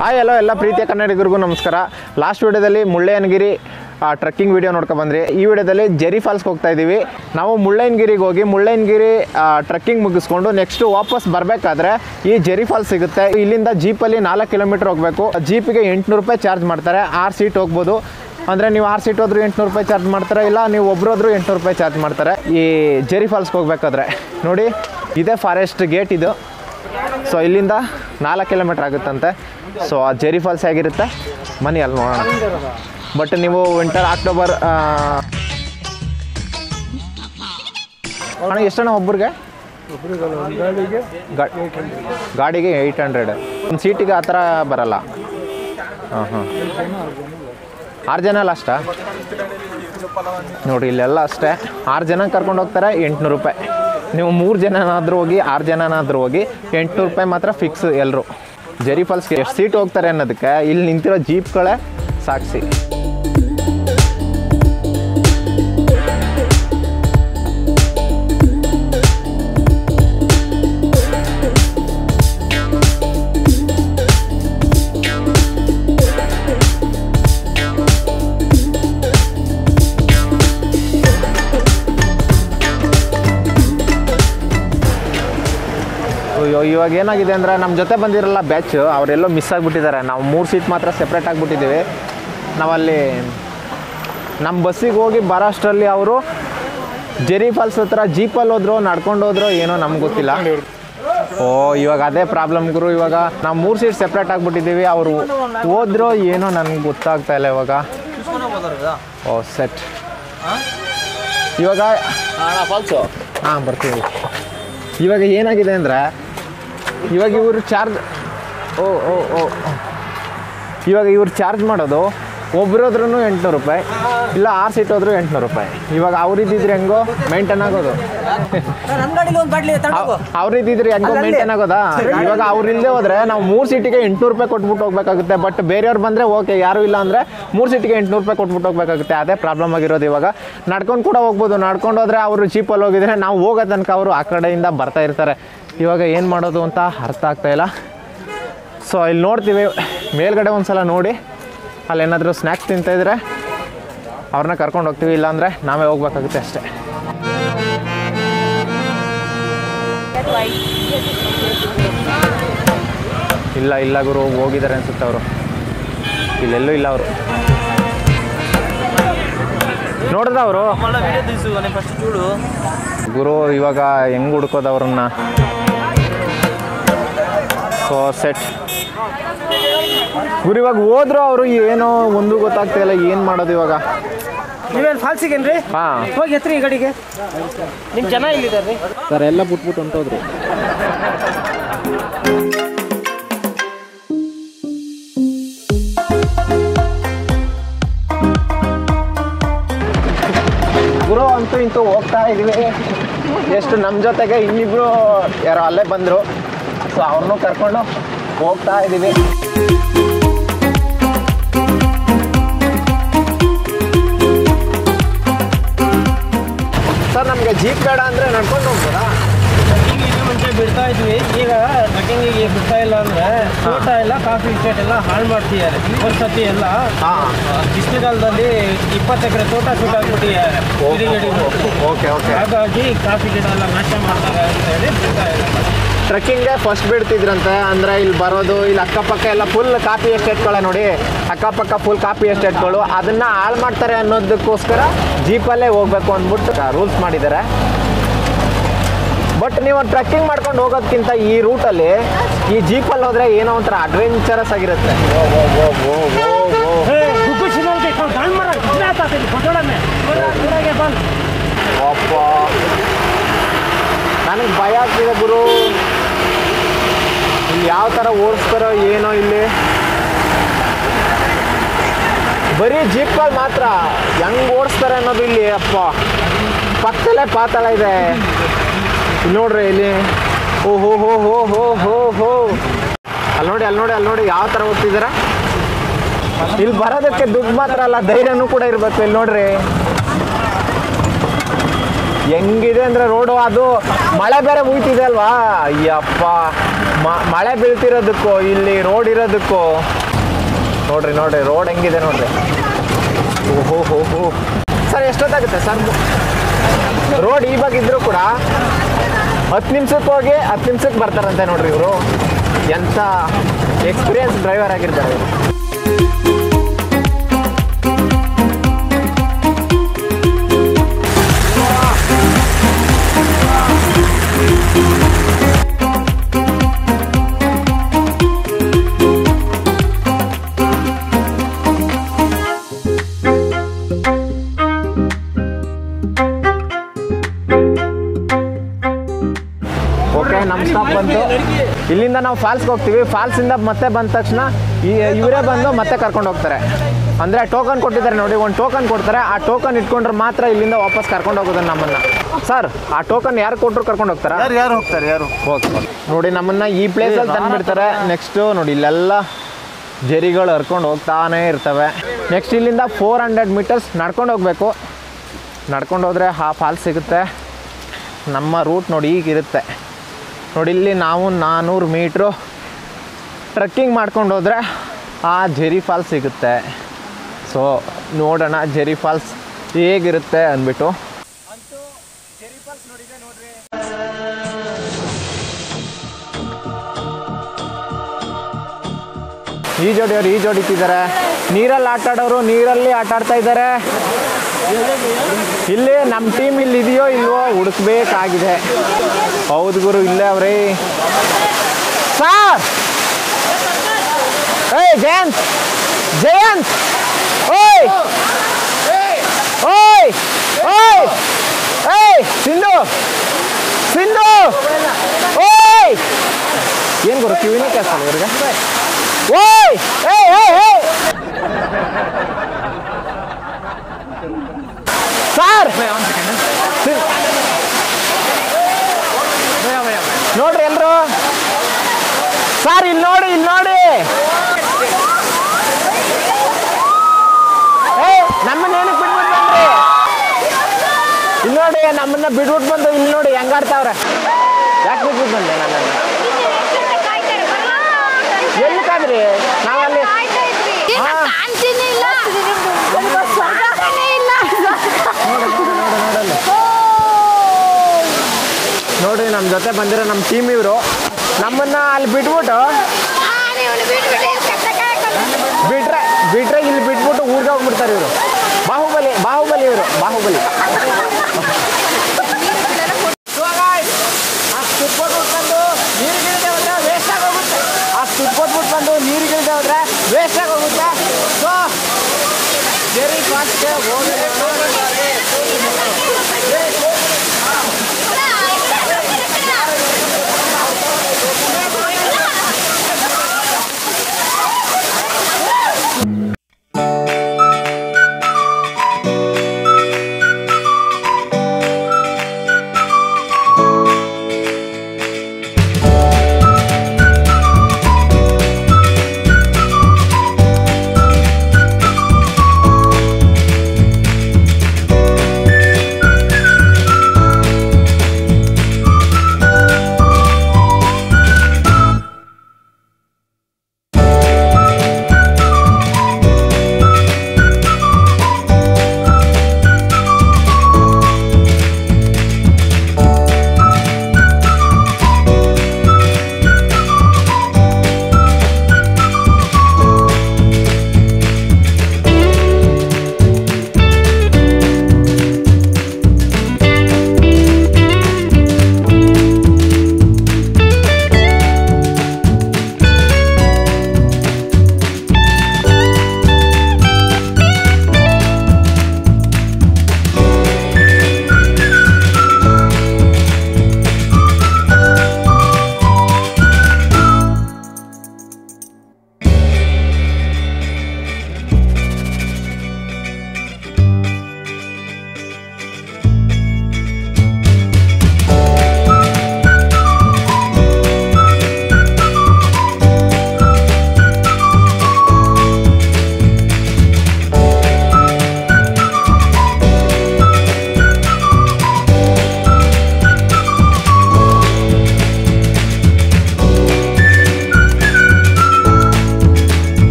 Hi hello ಎಲ್ಲ ಪ್ರೀತಿಯ ಕನ್ನಡಿಗರಿಗೂ ನಮಸ್ಕಾರ. ಲಾಸ್ಟ್ ವಿಡಿಯೋದಲ್ಲಿ ಮುಳ್ಳಯ್ಯನಗಿರಿ ಟ್ರೆಕ್ಕಿಂಗ್ ವಿಡಿಯೋ ನೋಡ್ಕೊಂಡು ಬಂದ್ರಿ. ಈ ವಿಡಿಯೋದಲ್ಲಿ ಜೆರಿ ಫಾಲ್ಸ್ಗೆ ಹೋಗ್ತಾ ಇದ್ದೀವಿ. ನಾವು ಮುಳ್ಳಯ್ಯನಗಿರಿಗೆ ಹೋಗಿ ಮುಳ್ಳಯ್ಯನಗಿರಿ ಟ್ರೆಕ್ಕಿಂಗ್ ಮುಗಿಸ್ಕೊಂಡು ನೆಕ್ಸ್ಟ್ ವಾಪಸ್ ಬರಬೇಕಾದ್ರೆ ಈ ಜೆರಿ ಫಾಲ್ಸ್ ಸಿಗುತ್ತೆ. ಇಲ್ಲಿಂದ ಜೀಪಲ್ಲಿ 4 ಕಿಲೋಮೀಟರ್ ಹೋಗಬೇಕು. ಜೀಪಿಗೆ 800 ರೂಪಾಯಿ ಚಾರ್ಜ್ ಮಾಡ್ತಾರೆ. 6 ಸೀಟ್ ಹೋಗ್ಬೋದು. ಅಂದರೆ ನೀವು 6 ಸೀಟ್ ಹೋದ್ರೂ 800 ರೂಪಾಯಿ ಚಾರ್ಜ್ ಮಾಡ್ತಾರೆ, ಇಲ್ಲ ನೀವು ಒಬ್ಬರೋದ್ರೂ 800 ರೂಪಾಯಿ ಚಾರ್ಜ್ ಮಾಡ್ತಾರೆ ಈ ಜೆರಿ ಫಾಲ್ಸ್ಗೆ ಹೋಗ್ಬೇಕಾದ್ರೆ. ನೋಡಿ, ಇದೇ ಫಾರೆಸ್ಟ್ ಗೇಟ್ ಇದು. ಸೊ ಇಲ್ಲಿಂದ 4 ಕಿಲೋಮೀಟರ್ ಆಗುತ್ತಂತೆ. ಸೊ ಆ ಜೆರಿ ಫಾಲ್ಸ್ ಹೇಗಿರುತ್ತೆ ಬನ್ನಿ ಅಲ್ಲಿ ನೋಡೋಣ. ಬಟ್ ನೀವು ವಿಂಟರ್ ಅಕ್ಟೋಬರ್ ಅಣ್ಣ ಎಷ್ಟಣ್ಣ ಒಬ್ಬರಿಗೆ? ಗಾಡಿಗೆ 800. ಒಂದು ಸೀಟಿಗೆ ಆ ಥರ ಬರಲ್ಲ. ಹಾಂ 6 ಜನ ಅಲ್ಲ ಅಷ್ಟಾ? ನೋಡಿ ಇಲ್ಲೆಲ್ಲ ಅಷ್ಟೇ. 6 ಜನ ಕರ್ಕೊಂಡು ಹೋಗ್ತಾರೆ 800 ರೂಪಾಯಿ. ನೀವು 3 ಜನನಾದರೂ ಹೋಗಿ 6 ಜನನಾದರೂ ಹೋಗಿ 800 ರೂಪಾಯಿ ಮಾತ್ರ ಫಿಕ್ಸ್ ಎಲ್ಲರೂ. ಜೆರಿ ಫಾಲ್ಸ್ಗೆ ಎಷ್ಟು ಸೀಟ್ ಹೋಗ್ತಾರೆ ಅನ್ನೋದಕ್ಕೆ ಇಲ್ಲಿ ನಿಂತಿರೋ ಜೀಪ್ಗಳೇ ಸಾಕ್ಷಿ. ಇವಾಗ ಏನಾಗಿದೆ ಅಂದರೆ ನಮ್ಮ ಜೊತೆ ಬಂದಿರಲ್ಲ ಬ್ಯಾಚ್, ಅವರೆಲ್ಲೋ ಮಿಸ್ ಆಗಿಬಿಟ್ಟಿದ್ದಾರೆ. ನಾವು 3 ಸೀಟ್ ಮಾತ್ರ ಸೆಪ್ರೇಟ್ ಆಗಿಬಿಟ್ಟಿದ್ದೀವಿ. ನಾವಲ್ಲಿ ನಮ್ಮ ಬಸ್ಸಿಗೆ ಹೋಗಿ ಬರೋ ಅಷ್ಟರಲ್ಲಿ ಅವರು ಜೆರಿ ಫಾಲ್ಸ್ ಹತ್ರ ಜೀಪಲ್ಲಿ ಹೋದ್ರು, ನಡ್ಕೊಂಡು ಹೋದ್ರು, ಏನೋ ನಮ್ಗೆ ಗೊತ್ತಿಲ್ಲ. ಇವಾಗ ಅದೇ ಪ್ರಾಬ್ಲಮ್ ಗುರು. ಇವಾಗ ನಾವು 3 ಸೀಟ್ ಸೆಪ್ರೇಟ್ ಆಗಿಬಿಟ್ಟಿದ್ದೀವಿ. ಅವರು ಹೋದ್ರೋ ಏನೋ ನನಗೆ ಗೊತ್ತಾಗ್ತಾ ಇಲ್ಲ ಇವಾಗ. ಸೆಟ್ ಇವಾಗ ಫಾಲ್ಸು ಬರ್ತೀವಿ. ಇವಾಗ ಏನಾಗಿದೆ ಅಂದರೆ ಇವಾಗ ಇವರು ಚಾರ್ಜ್ ಇವಾಗ ಇವ್ರು ಚಾರ್ಜ್ ಮಾಡೋದು ಒಬ್ಬರೋದ್ರೂ 800 ರೂಪಾಯಿ, ಇಲ್ಲ 6 ಸೀಟ್ ಹೋದ್ರು 800 ರೂಪಾಯಿ. ಇವಾಗ ಅವ್ರಿದ್ದಿದ್ರೆ ಹೆಂಗೋ ಮೇಂಟೈನ್ ಆಗೋದು, ಅವ್ರಿದ್ದಿದ್ರೆ ಹೆಂಗೋ ಮೇಂಟೈನ್ ಆಗೋದಾ? ಇವಾಗ ಅವ್ರಿಲ್ಲದೆ ಹೋದ್ರೆ ನಾವು 3 ಸೀಟಿಗೆ 800 ರೂಪಾಯಿ ಕೊಟ್ಬಿಟ್ಟು ಹೋಗ್ಬೇಕಾಗುತ್ತೆ. ಬಟ್ ಬೇರೆಯವ್ರು ಬಂದರೆ ಓಕೆ, ಯಾರೂ ಇಲ್ಲ ಅಂದರೆ 3 ಸೀಟಿಗೆ 800 ರೂಪಾಯಿ ಕೊಟ್ಬಿಟ್ಟು ಹೋಗ್ಬೇಕಾಗುತ್ತೆ. ಅದೇ ಪ್ರಾಬ್ಲಮ್ ಆಗಿರೋದು. ಇವಾಗ ನಡ್ಕೊಂಡು ಕೂಡ ಹೋಗ್ಬೋದು. ನಡ್ಕೊಂಡು ಹೋದರೆ ಅವರು ಜೀಪಲ್ಲಿ ಹೋಗಿದ್ರೆ ನಾವು ಹೋಗೋ ತನಕ ಅವರು ಆ ಕಡೆಯಿಂದ ಬರ್ತಾ ಇರ್ತಾರೆ. ಇವಾಗ ಏನು ಮಾಡೋದು ಅಂತ ಅರ್ಥ ಆಗ್ತಾಯಿಲ್ಲ. ಸೊ ಇಲ್ಲಿ ನೋಡ್ತೀವಿ ಮೇಲ್ಗಡೆ ಒಂದು ಸಲ ನೋಡಿ, ಅಲ್ಲೇನಾದರೂ ಸ್ನ್ಯಾಕ್ಸ್ ತಿಂತಾಯಿದ್ರೆ ಅವ್ರನ್ನ ಕರ್ಕೊಂಡು ಹೋಗ್ತೀವಿ, ಇಲ್ಲಾಂದರೆ ನಾವೇ ಹೋಗ್ಬೇಕಾಗುತ್ತೆ ಅಷ್ಟೇ. ಇಲ್ಲ ಗುರು, ಹೋಗಿದ್ದಾರೆ ಅನ್ಸುತ್ತೆ ಅವರು. ಇಲ್ಲೆಲ್ಲೂ ಇಲ್ಲ ಅವರು. ನೋಡಿದ್ರ ಅವರು ಗುರು. ಇವಾಗ ಹೆಂಗೆ ಹುಡ್ಕೋದು ಅವ್ರನ್ನ? ಸೊ ಸೆಟ್ ಗುರು. ಇವಾಗ ಹೋದ್ರು ಅವರು, ಏನೋ ಒಂದು ಗೊತ್ತಾಗ್ತಾಯಿಲ್ಲ ಏನು ಮಾಡೋದು ಇವಾಗ. ನೀವೇನು ಫಾಲ್ಸಿಗೇನ್ರಿ? ಹಾಂ ಹೋಗಿ ಎತ್ರಿ ಈ ಗಡಿಗೆ. ನಿಮ್ಮ ಜನ ಇಲ್ಲಿದ್ದಾರೆ ಸರ್, ಎಲ್ಲ ಬಿಟ್ಬಿಟ್ಟು ಹೊಂಟೋದ್ರು. ಗುರು ಅಂತೂ ಇಂತೂ ಹೋಗ್ತಾ ಇದೀವಿ. ಎಷ್ಟು ನಮ್ಮ ಜೊತೆಗೆ ಇನ್ನಿಬ್ರು ಯಾರೋ ಅಲ್ಲೇ ಬಂದರು. ಸೊ ಅವ್ರನ್ನೂ ಕರ್ಕೊಂಡು ಹೋಗ್ತಾ ಇದ್ದೀವಿ. ಸರ್, ನಮಗೆ ಜೀಪ್ ಬೇಡ ಅಂದರೆ ನಡ್ಕೊಂಡು ಹೋಗ್ಬೋದಾ? ಟ್ರೆಕ್ಕಿಂಗ್ ಇನ್ನೂ ಮುಂಚೆ ಬಿಡ್ತಾ ಇದ್ವಿ. ಈಗ ಟ್ರೆಕ್ಕಿಂಗಿಗೆ ಬಿಡ್ತಾ ಇಲ್ಲ ಅಂದರೆ ತೋಟ ಎಲ್ಲ ಕಾಫಿ ಎಸ್ಟೇಟ್ ಎಲ್ಲ ಹಾಳು ಮಾಡ್ತಿದ್ದಾರೆ. ಒಂದ್ಸತಿ ಎಲ್ಲ ಬಿಸಿಲುಗಾಲದಲ್ಲಿ 20 ಎಕರೆ ತೋಟ ಸುಟ್ಟಾಗ್ಬಿಟ್ಟಿದ್ದಾರೆ. ಓಕೆ. ಹಾಗಾಗಿ ಕಾಫಿ ಗಿಡ ಎಲ್ಲ ನಾಶ ಮಾಡ್ತಾರೆ ಅಂತ ಹೇಳಿ ಬಿಡ್ತಾ ಇಲ್ಲ. ಟ್ರೆಕ್ಕಿಂಗ್ಗೆ ಫಸ್ಟ್ ಬಿಡ್ತಿದ್ರಂತೆ. ಅಂದರೆ ಇಲ್ಲಿ ಬರೋದು, ಇಲ್ಲಿ ಅಕ್ಕಪಕ್ಕ ಎಲ್ಲ ಫುಲ್ ಕಾಫಿ ಎಸ್ಟೇಟ್ಗಳೇ ನೋಡಿ. ಅಕ್ಕಪಕ್ಕ ಫುಲ್ ಕಾಫಿ ಎಸ್ಟೇಟ್ಗಳು, ಅದನ್ನು ಹಾಳು ಮಾಡ್ತಾರೆ ಅನ್ನೋದಕ್ಕೋಸ್ಕರ ಜೀಪಲ್ಲೇ ಹೋಗ್ಬೇಕು ಅಂದ್ಬಿಟ್ಟು ರೂಲ್ಸ್ ಮಾಡಿದ್ದಾರೆ. ಬಟ್ ನೀವು ಟ್ರೆಕ್ಕಿಂಗ್ ಮಾಡ್ಕೊಂಡು ಹೋಗೋದಕ್ಕಿಂತ ಈ ರೂಟಲ್ಲಿ ಈ ಜೀಪಲ್ಲಿ ಹೋದರೆ ಏನೋ ಒಂಥರ ಅಡ್ವೆಂಚರಸ್ ಆಗಿರುತ್ತೆ. ಅಪ್ಪ, ನನಗೆ ಭಯ ಆಗ್ತಿದೆ ಗುರು. ಇಲ್ಲಿ ಯಾವ ಥರ ಓಡಿಸ್ತಾರೋ ಏನೋ. ಇಲ್ಲಿ ಬರೀ ಜೀಪ್ಗಳು ಮಾತ್ರ ಹೆಂಗೆ ಓಡಿಸ್ತಾರೆ ಅನ್ನೋದು ಇಲ್ಲಿ. ಅಪ್ಪ, ಪಕ್ಕದಲ್ಲೇ ಪಾತಾಳ ಇದೆ. ಇಲ್ಲಿ ನೋಡ್ರಿ, ಇಲ್ಲಿ ಓಹೋ ಅಲ್ಲಿ ನೋಡಿ ಯಾವ ಥರ ಹೋಗ್ತಿದ್ದಾರೆ. ಇಲ್ಲಿ ಬರೋದಕ್ಕೆ ದುಡ್ಡು ಮಾತ್ರ ಅಲ್ಲ, ಧೈರ್ಯನೂ ಕೂಡ ಇರಬೇಕು. ಇಲ್ಲಿ ನೋಡ್ರಿ ಹೆಂಗಿದೆ ಅಂದರೆ ರೋಡು. ಅದು ಮಳೆ ಬೇರೆ ಮುಯ್ತಿದೆ ಅಲ್ವಾ, ಅಯ್ಯಪ್ಪ ಮಳೆ ಬೀಳ್ತಿರೋದಕ್ಕೂ ಇಲ್ಲಿ ರೋಡ್ ಇರೋದಕ್ಕೂ ನೋಡ್ರಿ ರೋಡ್ ಹೆಂಗಿದೆ ನೋಡ್ರಿ. ಓಹೋ ಸರ್ ಎಷ್ಟೊತ್ತಾಗುತ್ತೆ ಸರ್? ರೋಡ್ ಈ ಬಗ್ಗೆ ಇದ್ರೂ ಕೂಡ 10 ನಿಮಿಷಕ್ಕೆ ಹೋಗಿ 10 ನಿಮಿಷಕ್ಕೆ ಬರ್ತಾರಂತೆ ನೋಡ್ರಿ ಇವರು. ಎಂಥ ಎಕ್ಸ್ಪೀರಿಯನ್ಸ್ ಡ್ರೈವರ್ ಆಗಿರ್ತಾರೆ ಇವರು. ಓಕೆ, ನಮ್ಮ ಸ್ಟಾಪ್ ಬಂತು. ಇಲ್ಲಿಂದ ನಾವು ಫಾಲ್ಸ್ಗೆ ಹೋಗ್ತೀವಿ. ಫಾಲ್ಸಿಂದ ಮತ್ತೆ ಬಂದ ತಕ್ಷಣ ಇವರೇ ಬಂದು ಮತ್ತೆ ಕರ್ಕೊಂಡು ಹೋಗ್ತಾರೆ. ಅಂದರೆ ಟೋಕನ್ ಕೊಟ್ಟಿದ್ದಾರೆ ನೋಡಿ, ಒಂದು ಟೋಕನ್ ಕೊಡ್ತಾರೆ. ಆ ಟೋಕನ್ ಇಟ್ಕೊಂಡ್ರೆ ಮಾತ್ರ ಇಲ್ಲಿಂದ ವಾಪಸ್ ಕರ್ಕೊಂಡು ಹೋಗೋದು ನಮ್ಮನ್ನು. ಸರ್, ಆ ಟೋಕನ್ ಯಾರು ಕೊಟ್ಟರು ಕರ್ಕೊಂಡು ಹೋಗ್ತಾರಾ? ಯಾರು ಹೋಗ್ತಾರೆ? ಓಕೆ ನೋಡಿ, ನಮ್ಮನ್ನು ಈ ಪ್ಲೇಸಲ್ಲಿ ತಂದುಬಿಡ್ತಾರೆ. ನೆಕ್ಸ್ಟು ನೋಡಿ, ಇಲ್ಲೆಲ್ಲ ಜರಿಗಳು ಹರ್ಕೊಂಡು ಹೋಗ್ತಾನೇ ಇರ್ತವೆ. ನೆಕ್ಸ್ಟ್ ಇಲ್ಲಿಂದ 400 ಮೀಟರ್ಸ್ ನಡ್ಕೊಂಡು ಹೋಗಬೇಕು. ನಡ್ಕೊಂಡು ಹೋದರೆ ಆ ಫಾಲ್ಸ್ ಸಿಗುತ್ತೆ. ನಮ್ಮ ರೂಟ್ ನೋಡಿ ಹೀಗಿರುತ್ತೆ ನೋಡಿ. ಇಲ್ಲಿ ನಾವು 400 ಮೀಟ್ರು ಟ್ರೆಕ್ಕಿಂಗ್ ಮಾಡ್ಕೊಂಡು ಹೋದರೆ ಆ ಜೆರಿ ಫಾಲ್ಸ್ ಸಿಗುತ್ತೆ. ಸೊ ನೋಡೋಣ ಜೆರಿ ಫಾಲ್ಸ್ ಹೇಗಿರುತ್ತೆ ಅಂದ್ಬಿಟ್ಟು. ಈಜೋಡಿಯವರು ಈಜೋಡಿತಿದ್ದಾರೆ. ನೀರಲ್ಲಿ ಆಟಾಡೋರು ನೀರಲ್ಲಿ ಆಟಾಡ್ತಾ ಇದ್ದಾರೆ. ಇಲ್ಲಿ ನಮ್ಮ ಟೀಮ್ ಇಲ್ಲಿ ಇದೆಯೋ ಇಲ್ವೋ ಹುಡುಕ್ಬೇಕಾಗಿದೆ. ಹೌದು ಗುರು, ಇಲ್ಲೇ ಅವ್ರಿ. ಸರ್, ಏಯ್ ಜಯಂತ್ ಓಯ್ ಓಯ್ ಓಯ್ ಏಯ್ ಸಿಂಧು ಓಯ್, ಏನು ಗುರು ಕಿವಿನೇ ಕೇಳಿಸಲ್ಲ ಇವ್ರಿಗೆ. ಓಯ್ ಏಯ್ ಏಯ್ ಏಯ್ ಸರ್, ನೋಡ್ರಿ ಎಲ್ರು. ಸರ್ ಇಲ್ಲಿ ನೋಡಿ ನಮ್ಮನ್ನ ಏನಕ್ಕೆ ಬಿಟ್ಬಿಟ್ಟು ಬಂದ್ರಿ? ಇಲ್ಲಿ ನೋಡಿ, ನಮ್ಮನ್ನ ಬಿಟ್ಬಿಟ್ಟು ಬಂದು ಇಲ್ಲಿ ನೋಡಿ ಹೆಂಗಾಡ್ತಾವ್ರೆ. ಯಾಕೆ ಬಿಟ್ಬಿಟ್ಟು ಬಂದೆ ನನ್ನನ್ನು? ಎಲ್ಲಿ ಕಾದ್ರಿ? ನಾವಲ್ಲಿ ನೋಡ್ರಿ, ನಮ್ಮ ಜೊತೆ ಬಂದಿರೋ ನಮ್ಮ ಟೀಮ್ ಇವರು ನಮ್ಮನ್ನ ಅಲ್ಲಿ ಬಿಟ್ಬಿಟ್ಟು ಬಿಟ್ರೆ ಇಲ್ಲಿ ಬಿಟ್ಬಿಟ್ಟು ಊರಿಗೆ ಹೋಗ್ಬಿಡ್ತಾರೆ ಇವರು. ಬಾಹುಬಲಿ ಇವರು, ಬಾಹುಬಲಿ. ಬಂದು ನೀರಿಗಿಳಿದೆ ಹೋದ್ರೆ ವೇಸ್ಟ್ ಆಗಿ ಹೋಗುತ್ತೆ. ಸೊ ಜೆರಿ ಫಾಲ್ಸ್ಗೆ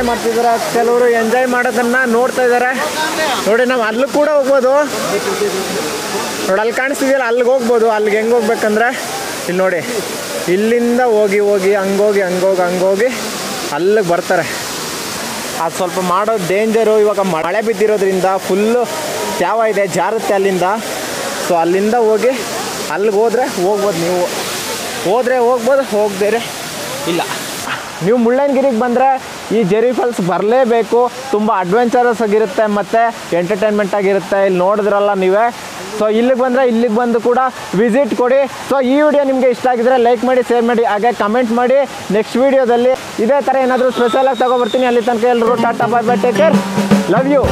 ಎಂಜಾಯ್ ಮಾಡ್ತಿದ್ದಾರೆ, ಕೆಲವರು ಎಂಜಾಯ್ ಮಾಡೋದನ್ನು ನೋಡ್ತಾ ಇದ್ದಾರೆ. ನೋಡಿ ನಾವು ಅಲ್ಲಿ ಕೂಡ ಹೋಗ್ಬೋದು. ನೋಡಿ ಅಲ್ಲಿ ಕಾಣಿಸ್ತಿದೆಯಲ್ಲ, ಅಲ್ಲಿಗೆ ಹೋಗ್ಬೋದು. ಅಲ್ಲಿಗೆ ಹೆಂಗೆ ಹೋಗ್ಬೇಕಂದ್ರೆ ಇಲ್ಲಿ ನೋಡಿ, ಇಲ್ಲಿಂದ ಹೋಗಿ ಹಂಗೋಗಿ ಅಲ್ಲಿಗೆ ಬರ್ತಾರೆ. ಅದು ಸ್ವಲ್ಪ ಮಾಡೋದು ಡೇಂಜರು. ಇವಾಗ ಮಳೆ ಬಿದ್ದಿರೋದ್ರಿಂದ ಫುಲ್ಲು ತ್ಯಾವ ಇದೆ, ಜಾರುತ್ತೆ ಅಲ್ಲಿಂದ. ಸೊ ಅಲ್ಲಿಂದ ಹೋಗಿ ಅಲ್ಲಿಗೆ ಹೋದರೆ ಹೋಗ್ಬೋದು. ನೀವು ಹೋದರೆ ಹೋಗ್ಬೋದು, ಹೋಗದೇರೆ ಇಲ್ಲ. ನೀವು ಮುಳ್ಳಯ್ಯನಗಿರಿಗೆ ಬಂದರೆ ಈ ಜೆರಿ ಫಾಲ್ಸ್ ಬರಲೇಬೇಕು. ತುಂಬ ಅಡ್ವೆಂಚರಸ್ ಆಗಿರುತ್ತೆ ಮತ್ತು ಎಂಟರ್ಟೈನ್ಮೆಂಟ್ ಆಗಿರುತ್ತೆ. ಇಲ್ಲಿ ನೋಡಿದ್ರಲ್ಲ ನೀವೇ. ಸೊ ಇಲ್ಲಿಗೆ ಬಂದರೆ ಇಲ್ಲಿಗೆ ಬಂದು ಕೂಡ ವಿಸಿಟ್ ಕೊಡಿ. ಸೊ ಈ ವಿಡಿಯೋ ನಿಮಗೆ ಇಷ್ಟ ಆಗಿದ್ರೆ ಲೈಕ್ ಮಾಡಿ, ಶೇರ್ ಮಾಡಿ, ಹಾಗೆ ಕಮೆಂಟ್ ಮಾಡಿ. ನೆಕ್ಸ್ಟ್ ವೀಡಿಯೋದಲ್ಲಿ ಇದೇ ಥರ ಏನಾದರೂ ಸ್ಪೆಷಲಾಗಿ ತಗೊಬರ್ತೀನಿ. ಅಲ್ಲಿ ತನಕ ಎಲ್ಲರೂ tata bye bye, take care, love you.